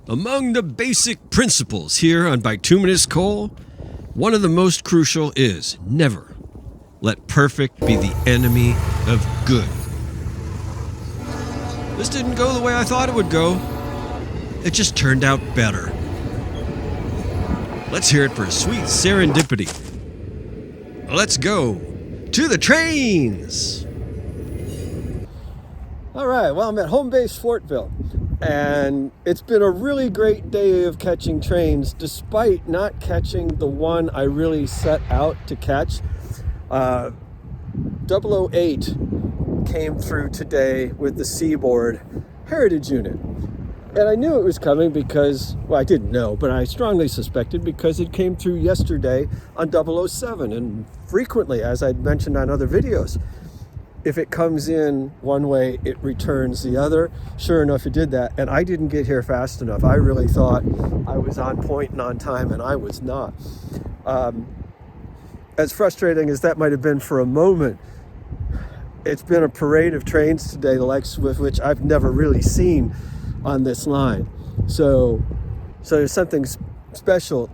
Among the basic principles here on bituminouskole, one of the most crucial is never let perfect be the enemy of good. This didn't go the way I thought it would go. It just turned out better. Let's hear it for sweet serendipity. Let's go to the trains! All right, well, I'm at home base Fortville, and it's been a really great day of catching trains, despite not catching the one I really set out to catch. 008 came through today with the Seaboard Heritage Unit. And I knew it was coming because, well, I didn't know, but I strongly suspected because it came through yesterday on 007. And frequently, as I'd mentioned on other videos, if it comes in one way, it returns the other. Sure enough, it did that. And I didn't get here fast enough. I really thought I was on point and on time, and I was not. As frustrating as that might have been for a moment, it's been a parade of trains today, the likes with which I've never really seen on this line. So there's something special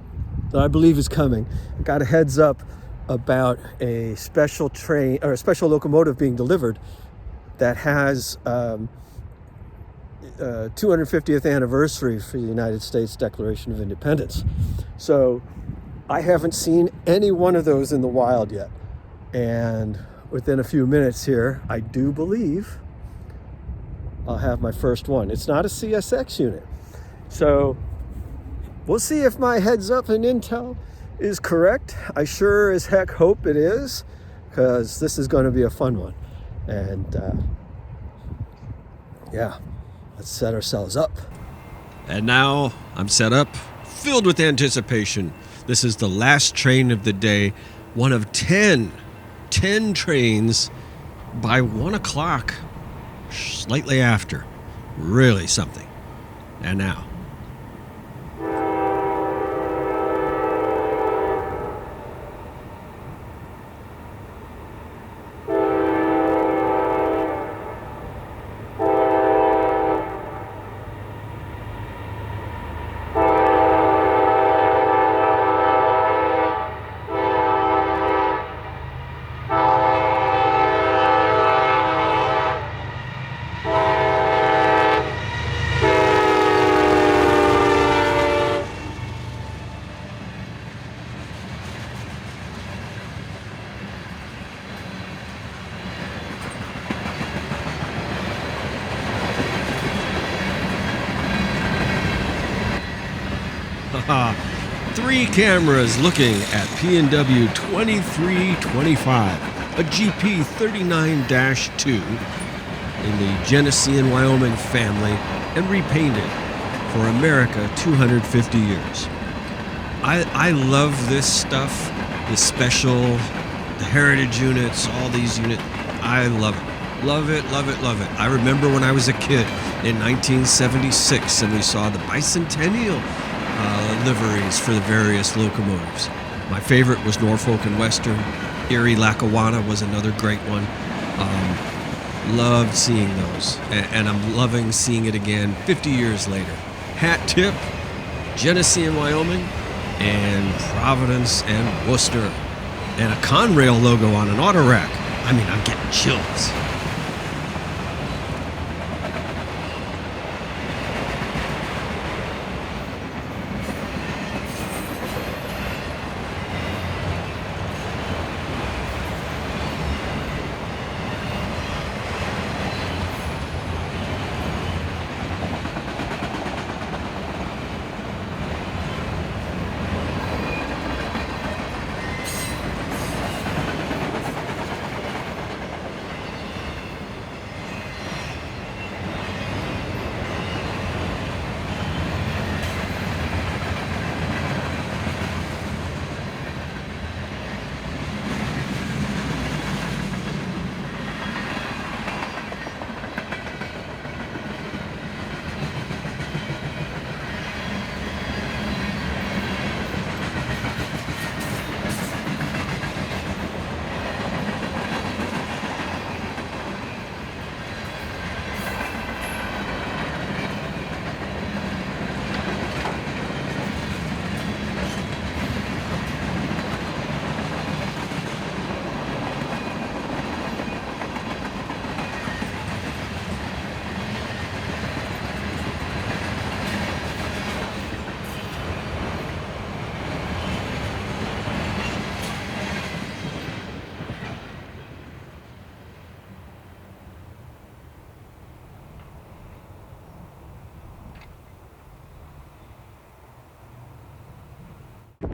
that I believe is coming. I got a heads up about a special train or a special locomotive being delivered that has 250th anniversary for the United States Declaration of Independence. So I haven't seen any one of those in the wild yet. And within a few minutes here, I do believe I'll have my first one. It's not a CSX unit. So we'll see if my heads up and intel is correct. I sure as heck hope it is, because this is going to be a fun one. And yeah, let's set ourselves up. And now I'm set up, filled with anticipation. This is the last train of the day, one of 10 trains by 1 o'clock. Slightly after. Really something. And now. Three cameras looking at P&W 2325, a GP 39-2 in the Genesee and Wyoming family, and repainted for America 250 years. I love this stuff, the special, the heritage units, all these units. I love it. Love it, love it, love it. I remember when I was a kid in 1976 and we saw the bicentennial liveries for the various locomotives. My favorite was Norfolk and Western. Erie Lackawanna was another great one. Loved seeing those, and I'm loving seeing it again 50 years later. Hat tip, Genesee and Wyoming, and Providence and Worcester, and a Conrail logo on an auto rack. I mean, I'm getting chills.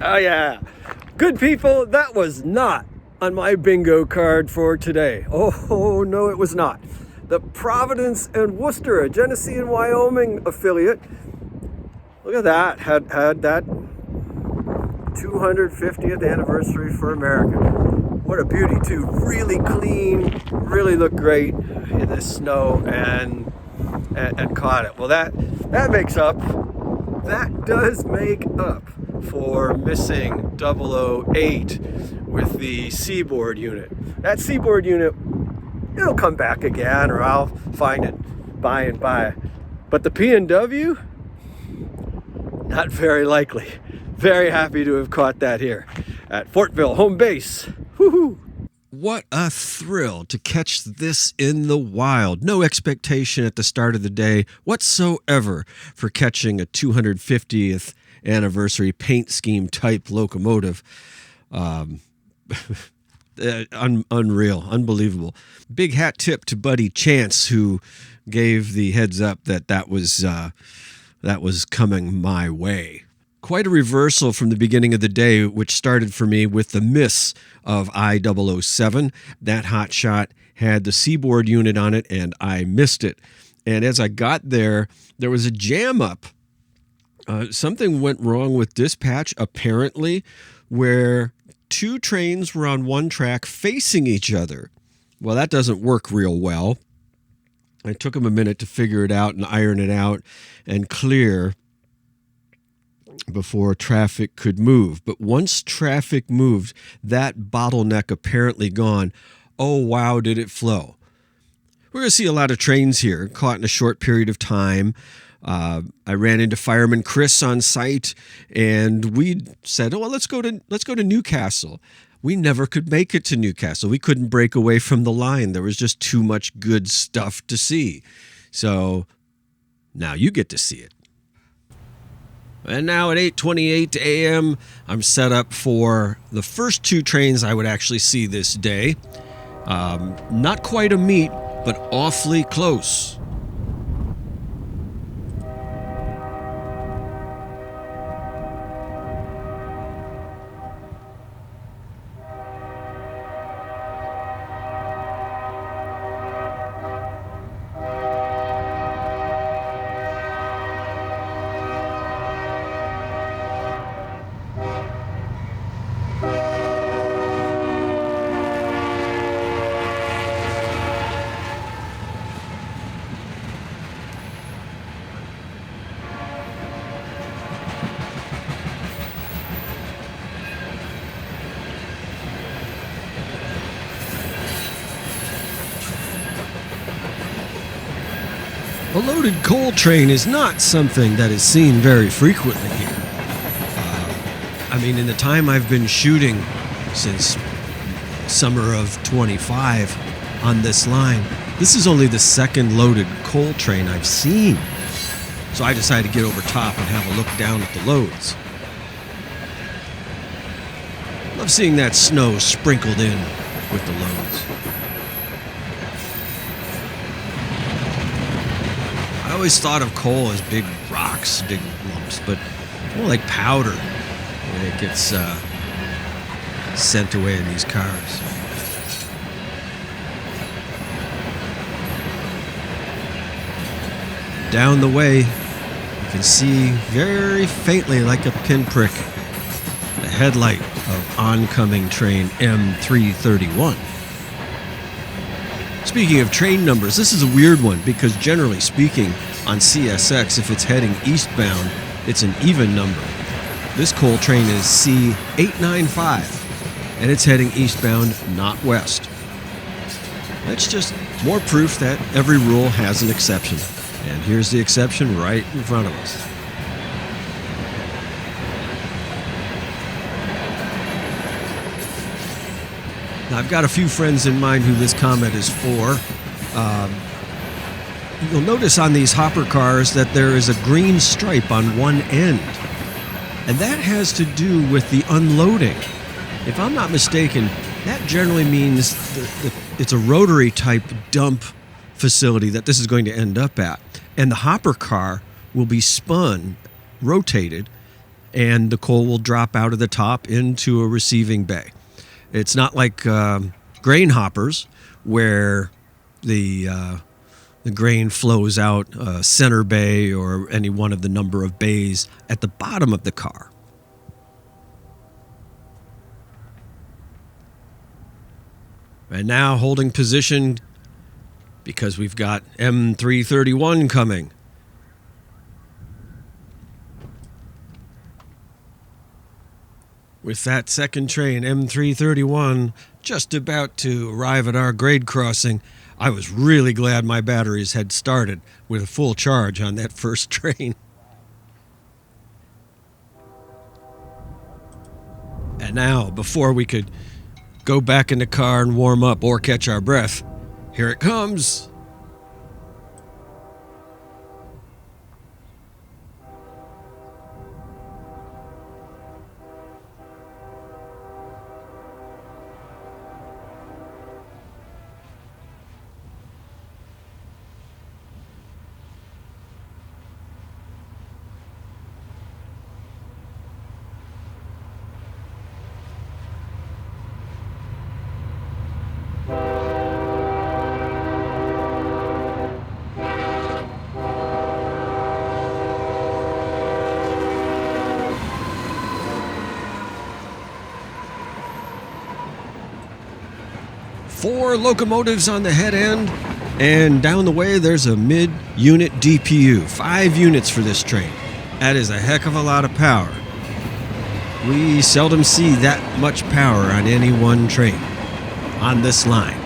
Oh yeah. Good people, that was not on my bingo card for today. Oh no, it was not. The Providence and Worcester, a Genesee and Wyoming affiliate. Look at that, had that 250th anniversary for America. What a beauty too. Really clean, really looked great in the snow and caught it. Well, that does make up for missing 008 with the Seaboard unit. That Seaboard unit, it'll come back again, or I'll find it by and by. But the P&W, not very likely. Very happy to have caught that here at Fortville, home base. Woohoo! What a thrill to catch this in the wild. No expectation at the start of the day whatsoever for catching a 250th anniversary paint scheme type locomotive. Unreal, unbelievable. Big hat tip to Buddy Chance, who gave the heads up that was coming my way. Quite a reversal from the beginning of the day, which started for me with the miss of I-007. That hot shot had the Seaboard unit on it, and I missed it. And as I got there, there was a jam up. Something went wrong with dispatch, apparently, where two trains were on one track facing each other. Well, that doesn't work real well. It took them a minute to figure it out and iron it out and clear before traffic could move. But once traffic moved, that bottleneck apparently gone. Oh, wow, did it flow. We're going to see a lot of trains here caught in a short period of time. I ran into Fireman Chris on site, and we said, "Oh, well, let's go to Newcastle." We never could make it to Newcastle. We couldn't break away from the line. There was just too much good stuff to see. So now you get to see it. And now at 8:28 a.m., I'm set up for the first two trains I would actually see this day. Not quite a meet, but awfully close. A loaded coal train is not something that is seen very frequently here. In the time I've been shooting since summer of 25 on this line, this is only the second loaded coal train I've seen. So I decided to get over top and have a look down at the loads. Love seeing that snow sprinkled in with the loads. I always thought of coal as big rocks, big lumps, but more like powder when it gets sent away in these cars. Down the way, you can see very faintly, like a pinprick, the headlight of oncoming train M331. Speaking of train numbers, this is a weird one because generally speaking, on CSX, if it's heading eastbound, it's an even number. This coal train is C895, and it's heading eastbound, not west. That's just more proof that every rule has an exception. And here's the exception right in front of us. Now, I've got a few friends in mind who this comment is for. You'll notice on these hopper cars that there is a green stripe on one end. And that has to do with the unloading. If I'm not mistaken, that generally means it's a rotary type dump facility that this is going to end up at. And the hopper car will be spun, rotated, and the coal will drop out of the top into a receiving bay. It's not like grain hoppers where the grain flows out center bay or any one of the number of bays at the bottom of the car. And now holding position because we've got M331 coming. With that second train, M331, just about to arrive at our grade crossing, I was really glad my batteries had started with a full charge on that first train. And now, before we could go back in the car and warm up or catch our breath, here it comes. Four locomotives on the head end, and down the way there's a mid-unit DPU. 5 units for this train. That is a heck of a lot of power. We seldom see that much power on any one train on this line.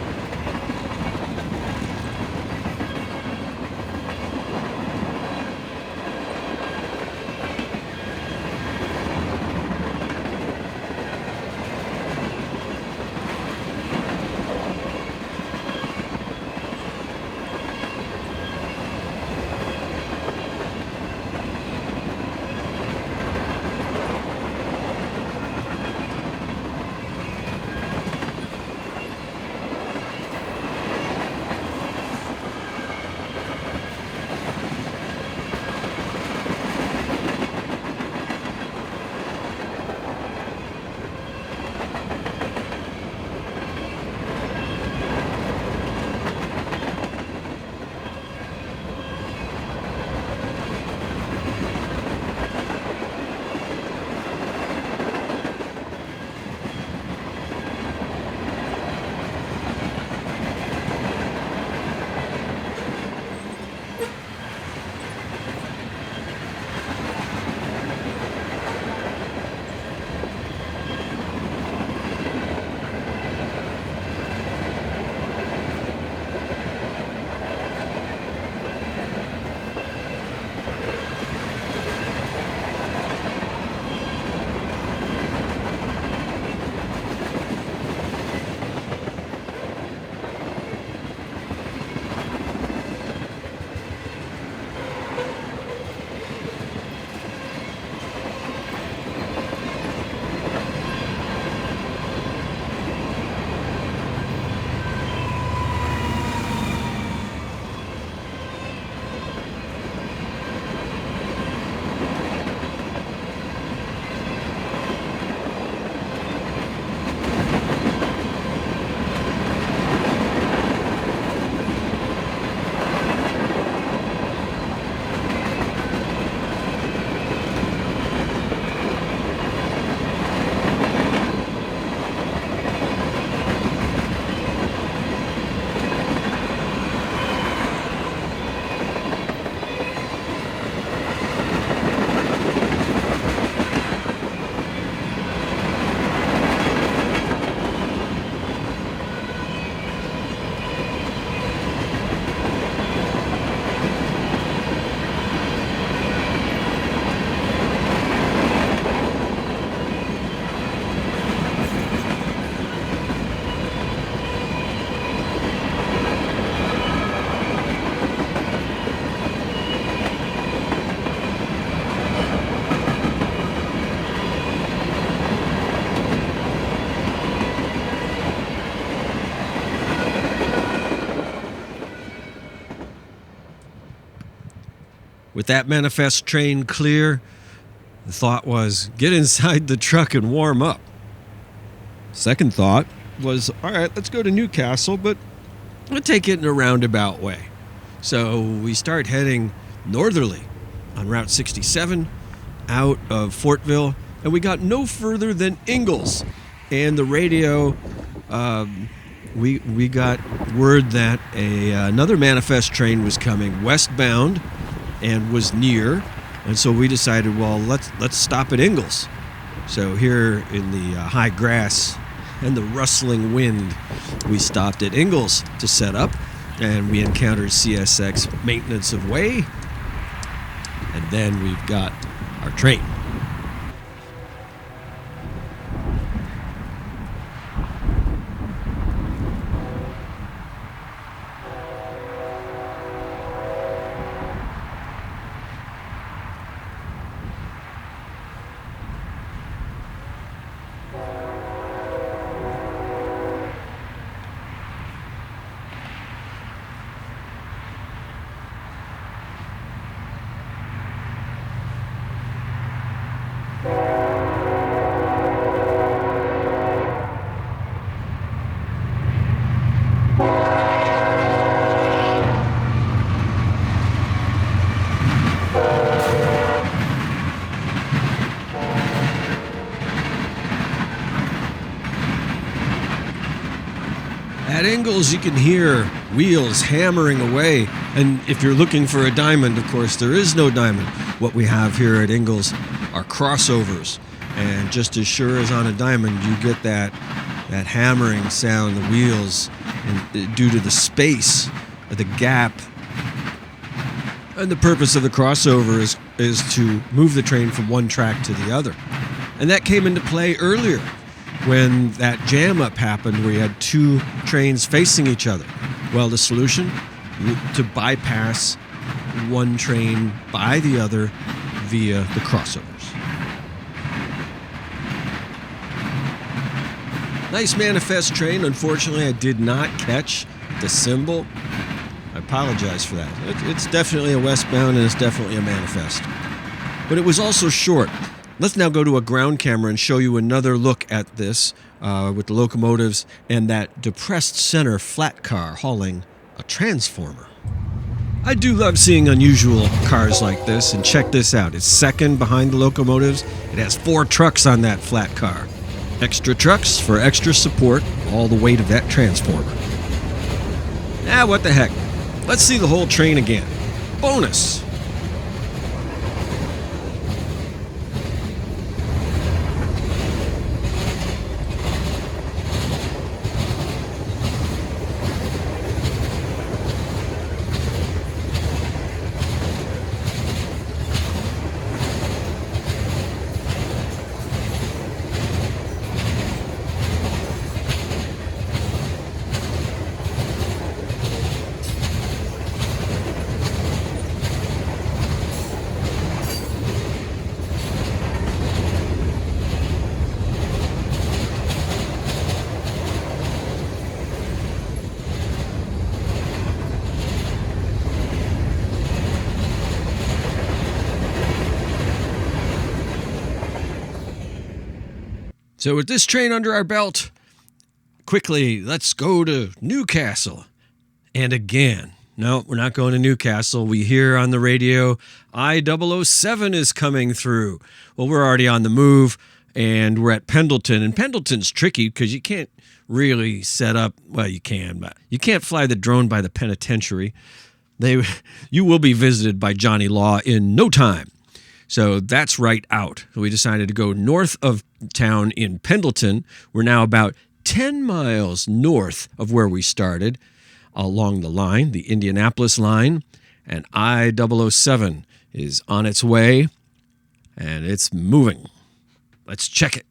With that manifest train clear, The thought was, get inside the truck and warm up. Second thought was, all right, let's go to Newcastle, but we'll take it in a roundabout way. So we start heading northerly on Route 67 out of Fortville, and we got no further than Ingalls. And the radio, we got word that another manifest train was coming westbound and was near, and so we decided, well, let's stop at Ingalls. So here in the high grass and the rustling wind, we stopped at Ingalls to set up, and we encountered CSX maintenance of way, and then we've got our train. At Ingalls, you can hear wheels hammering away. And if you're looking for a diamond, of course, there is no diamond. What we have here at Ingalls are crossovers. And just as sure as on a diamond, you get that hammering sound, the wheels, and due to the space, the gap. And the purpose of the crossover is to move the train from one track to the other. And that came into play earlier, when that jam-up happened where you had two trains facing each other. Well, the solution? To bypass one train by the other via the crossovers. Nice manifest train. Unfortunately, I did not catch the symbol. I apologize for that. It's definitely a westbound and it's definitely a manifest. But it was also short. Let's now go to a ground camera and show you another look at this with the locomotives and that depressed center flat car hauling a transformer. I do love seeing unusual cars like this, and check this out. It's second behind the locomotives. It has 4 trucks on that flat car. Extra trucks for extra support, all the weight of that transformer. What the heck. Let's see the whole train again. Bonus! So with this train under our belt, quickly, let's go to Newcastle. And again, no, we're not going to Newcastle. We hear on the radio, I-007 is coming through. Well, we're already on the move, and we're at Pendleton. And Pendleton's tricky because you can't really set up, well, you can, but you can't fly the drone by the penitentiary. You will be visited by Johnny Law in no time. So that's right out. We decided to go north of town in Pendleton. We're now about 10 miles north of where we started along the line, the Indianapolis line, and I-007 is on its way, and it's moving. Let's check it.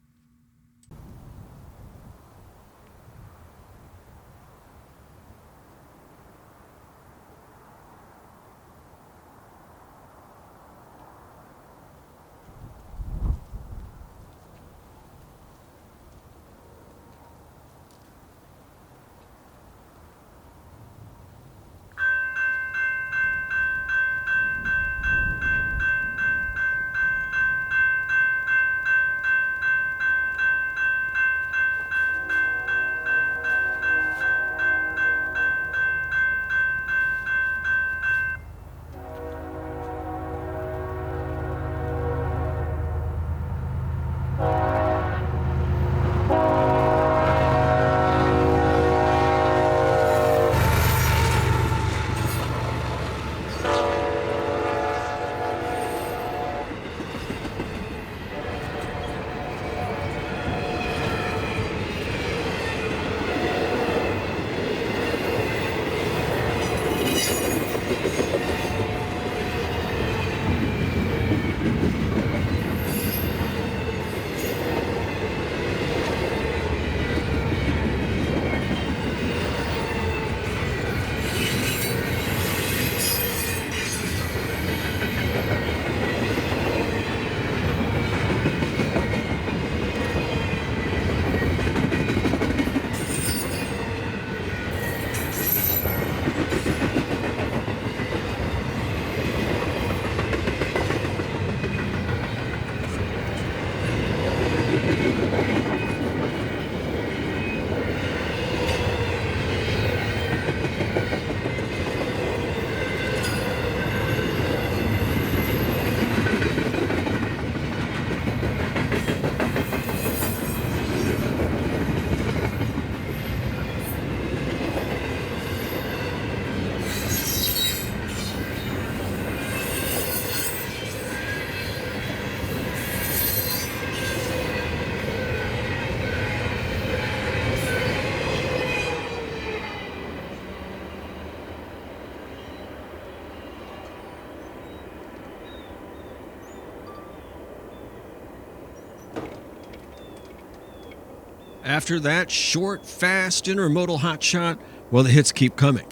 After that short, fast intermodal hotshot, well, the hits keep coming.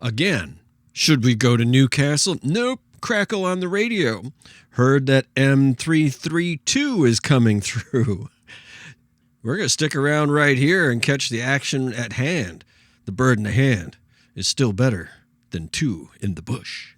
Again, should we go to Newcastle? Nope. Crackle on the radio. Heard that M332 is coming through. We're going to stick around right here and catch the action at hand. The bird in the hand is still better than two in the bush.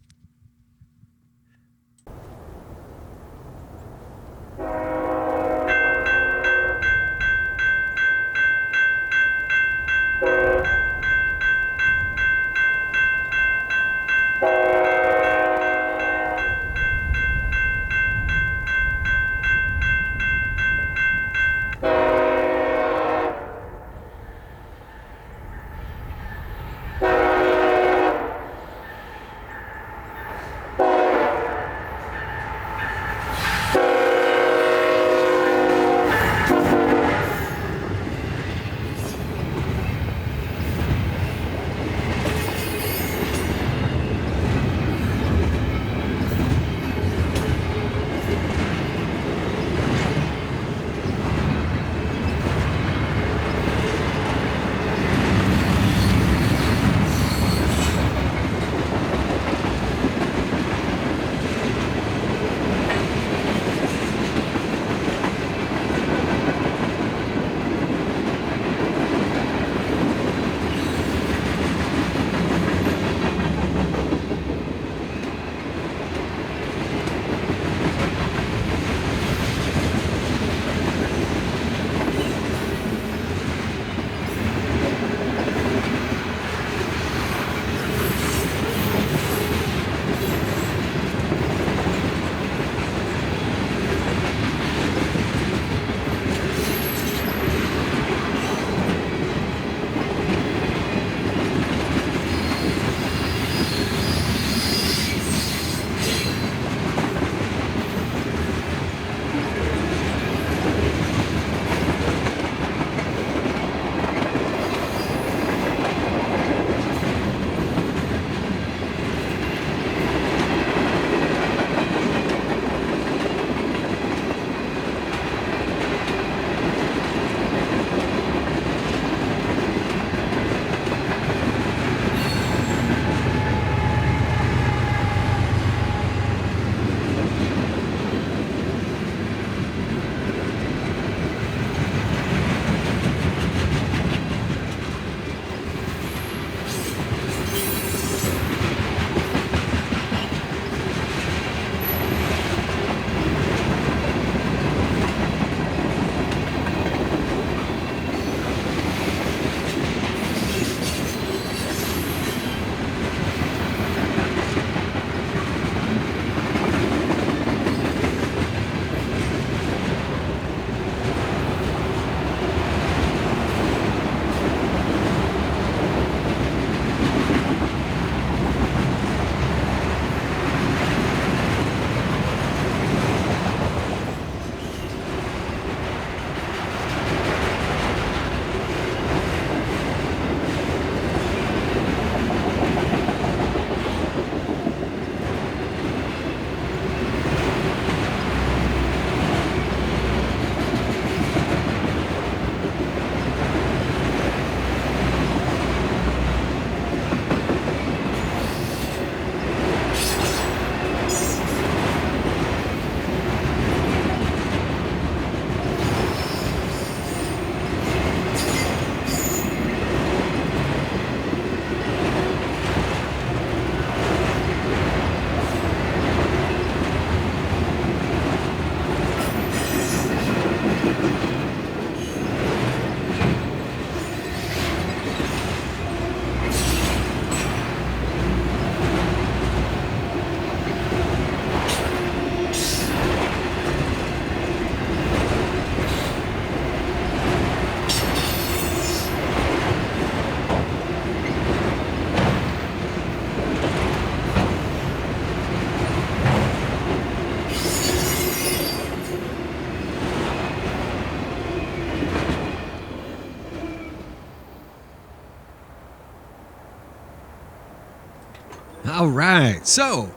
All right. So,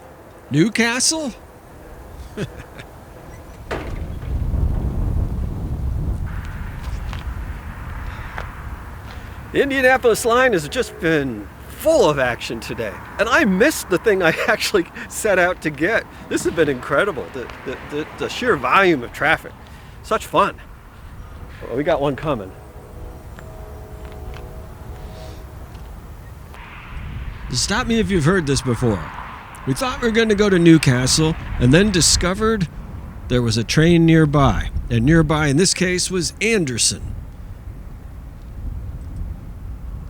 Newcastle? The Indianapolis line has just been full of action today. And I missed the thing I actually set out to get. This has been incredible, the sheer volume of traffic. Such fun. Well, we got one coming. Stop me if you've heard this before. We thought we were going to go to Newcastle and then discovered there was a train nearby. And nearby in this case was Anderson.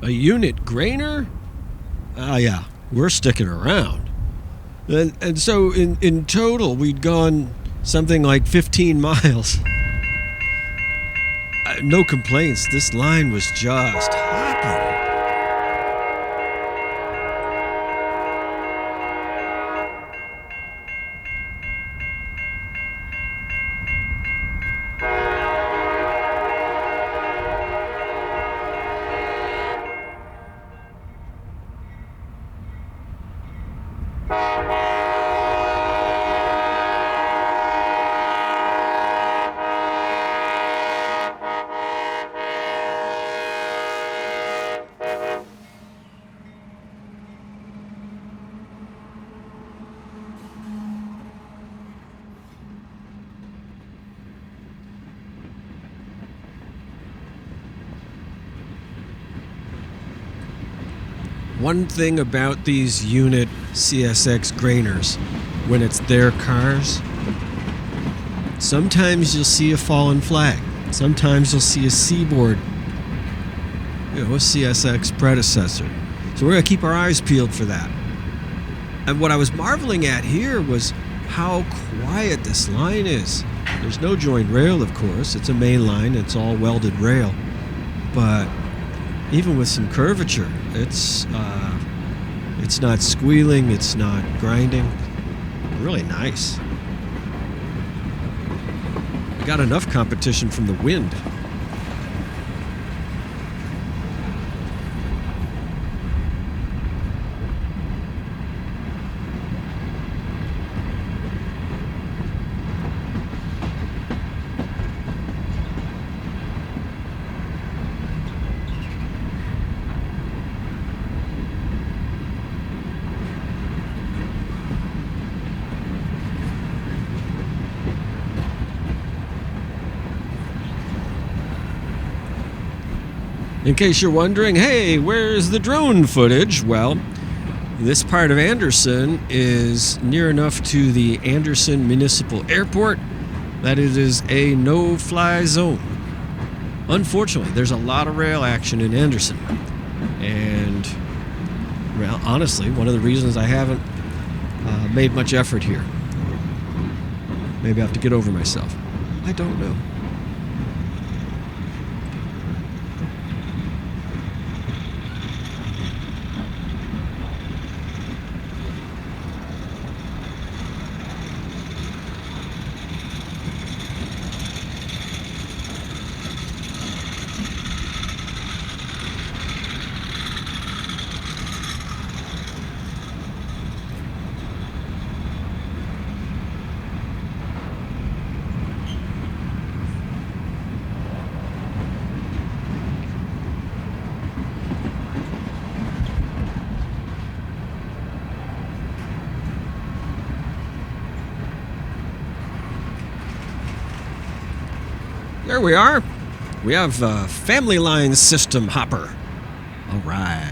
A unit grainer? Ah, yeah, we're sticking around. And so in total, we'd gone something like 15 miles. No complaints. This line was just hopping. One thing about these unit CSX grainers, when it's their cars, sometimes you'll see a fallen flag. Sometimes you'll see a Seaboard, a CSX predecessor. So we're going to keep our eyes peeled for that. And what I was marveling at here was how quiet this line is. There's no joined rail, of course. It's a main line. It's all welded rail. But even with some curvature, it's not squealing, it's not grinding. Really nice. We got enough competition from the wind. In case you're wondering, hey, where's the drone footage? Well, this part of Anderson is near enough to the Anderson Municipal Airport that it is a no-fly zone. Unfortunately, there's a lot of rail action in Anderson. And, well, honestly, one of the reasons I haven't made much effort here. Maybe I have to get over myself. I don't know. There we are. We have a family line system hopper. All right.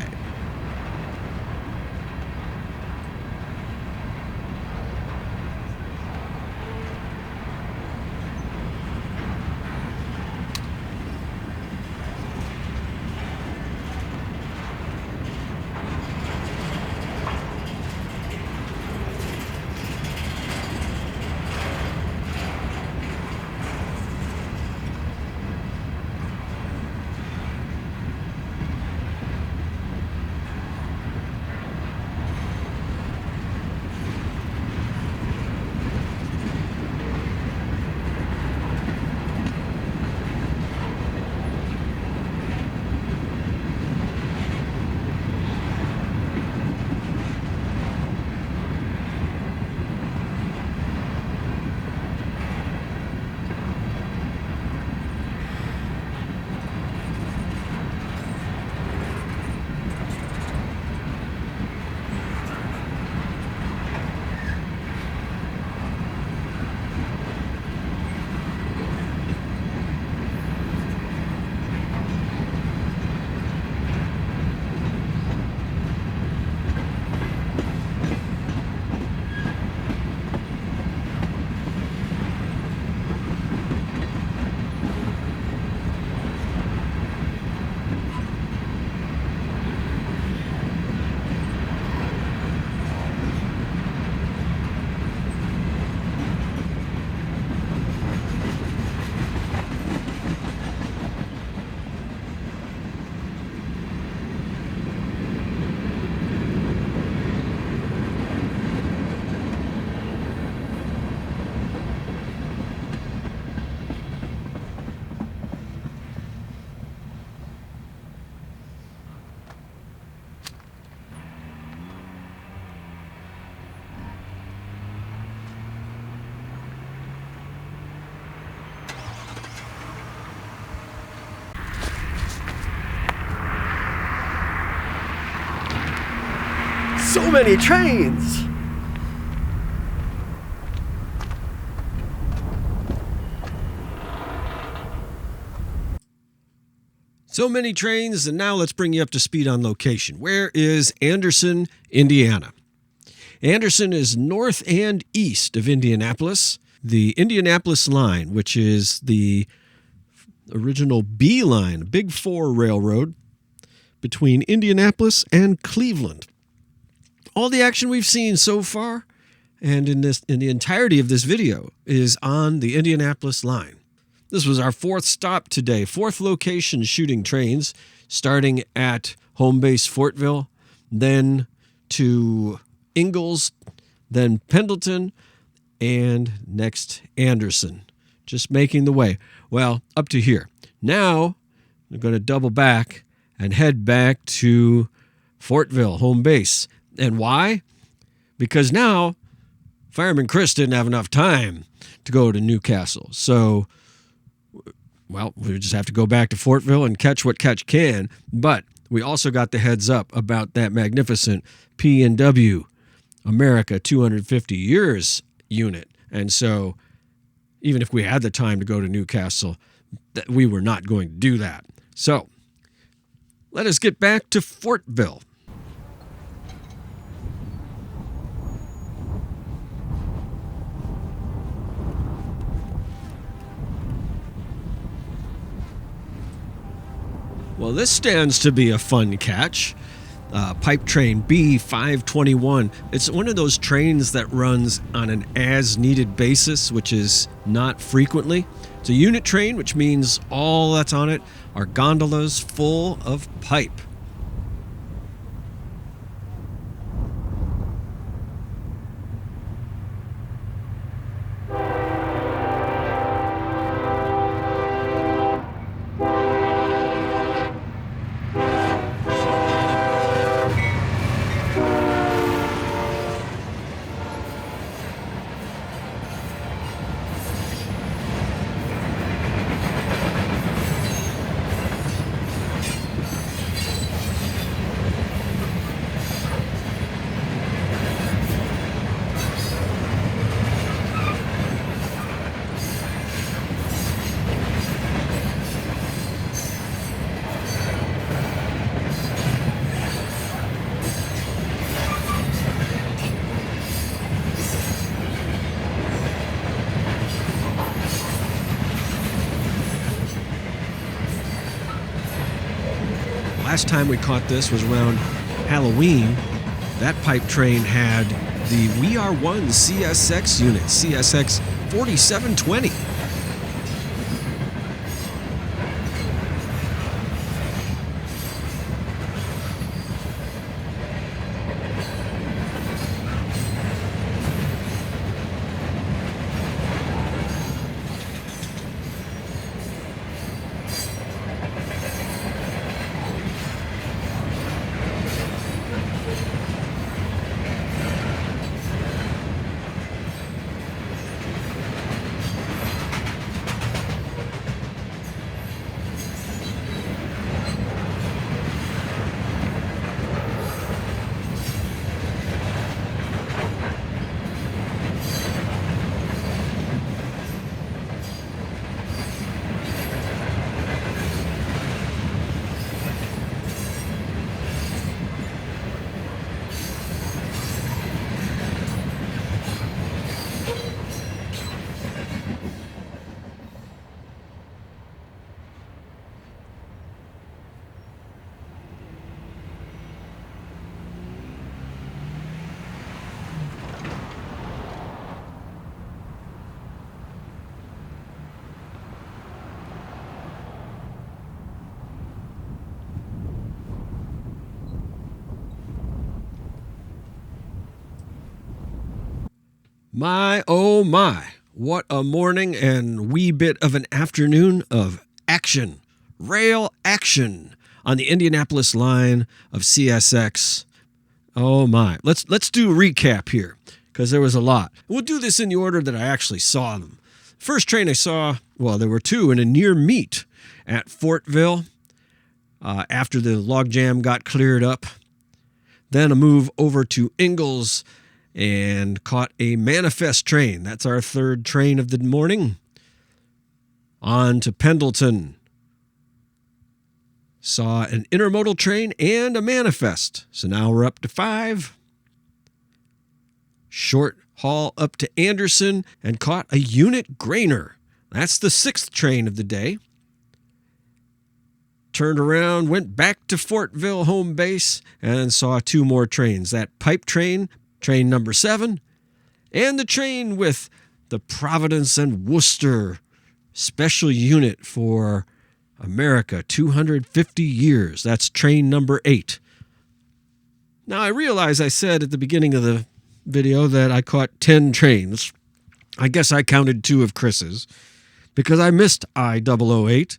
So many trains! So many trains, and now let's bring you up to speed on location. Where is Anderson, Indiana? Anderson is north and east of Indianapolis. The Indianapolis line, which is the original B line, Big 4 railroad between Indianapolis and Cleveland. All the action we've seen so far and in the entirety of this video is on the Indianapolis line. This was our fourth stop today, fourth location shooting trains, starting at home base Fortville, then to Ingalls, then Pendleton, and next Anderson. Just making the way. Well, up to here. Now, we're going to double back and head back to Fortville, home base. And why? Because now, Fireman Chris didn't have enough time to go to Newcastle. So, well, we just have to go back to Fortville and catch what catch can. But we also got the heads up about that magnificent P&W America 250 years unit. And so even if we had the time to go to Newcastle, we were not going to do that. So let us get back to Fortville. Well, this stands to be a fun catch. Pipe train B521. It's one of those trains that runs on an as-needed basis, which is not frequently. It's a unit train, which means all that's on it are gondolas full of pipe. Last time we caught this was around Halloween. That pipe train had the We Are One CSX unit, CSX 4720. My, oh my, what a morning and wee bit of an afternoon of action, rail action on the Indianapolis line of CSX. Oh my, let's do a recap here because there was a lot. We'll do this in the order that I actually saw them. First train I saw, well, there were two in a near meet at Fortville after the logjam got cleared up. Then a move over to Ingalls and caught a manifest train. That's our third train of the morning. On to Pendleton. Saw an intermodal train and a manifest. So now we're up to 5. Short haul up to Anderson and caught a unit grainer. That's the 6th train of the day. Turned around, went back to Fortville home base, and saw 2 more trains. That pipe train, train number 7, and the train with the Providence and Worcester special unit for America, 250 years. That's train number 8. Now, I realize I said at the beginning of the video that I caught 10 trains. I guess I counted 2 of Chris's because I missed I-008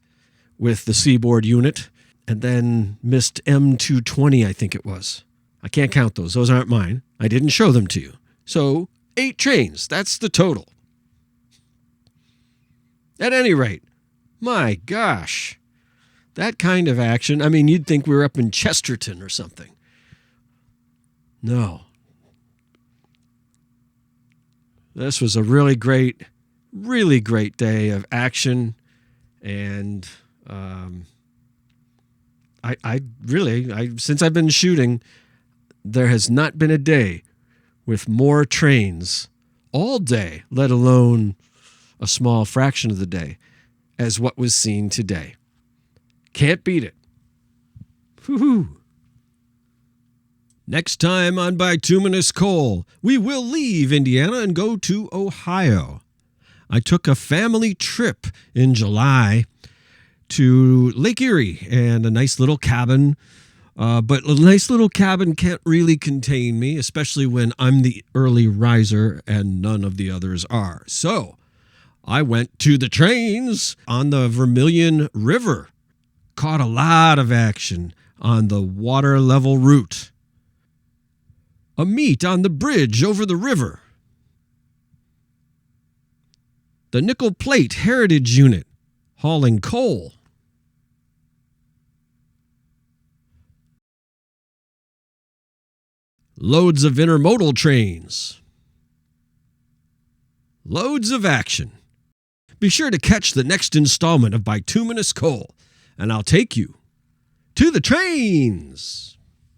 with the Seaboard unit and then missed M220, I think it was. I can't count those. Those aren't mine. I didn't show them to you. So 8 trains. That's the total. At any rate, my gosh, that kind of action. I mean, you'd think we were up in Chesterton or something. No. This was a really great day of action. And I since I've been shooting, there has not been a day with more trains all day, let alone a small fraction of the day, as what was seen today. Can't beat it. Woo-hoo. Next time on Bituminouskole, we will leave Indiana and go to Ohio. I took a family trip in July to Lake Erie and a nice little cabin. But a nice little cabin can't really contain me, especially when I'm the early riser and none of the others are. So I went to the trains on the Vermillion River. Caught a lot of action on the water level route. A meet on the bridge over the river. The Nickel Plate Heritage Unit hauling coal. Loads of intermodal trains. Loads of action. Be sure to catch the next installment of Bituminouskole, and I'll take you to the trains.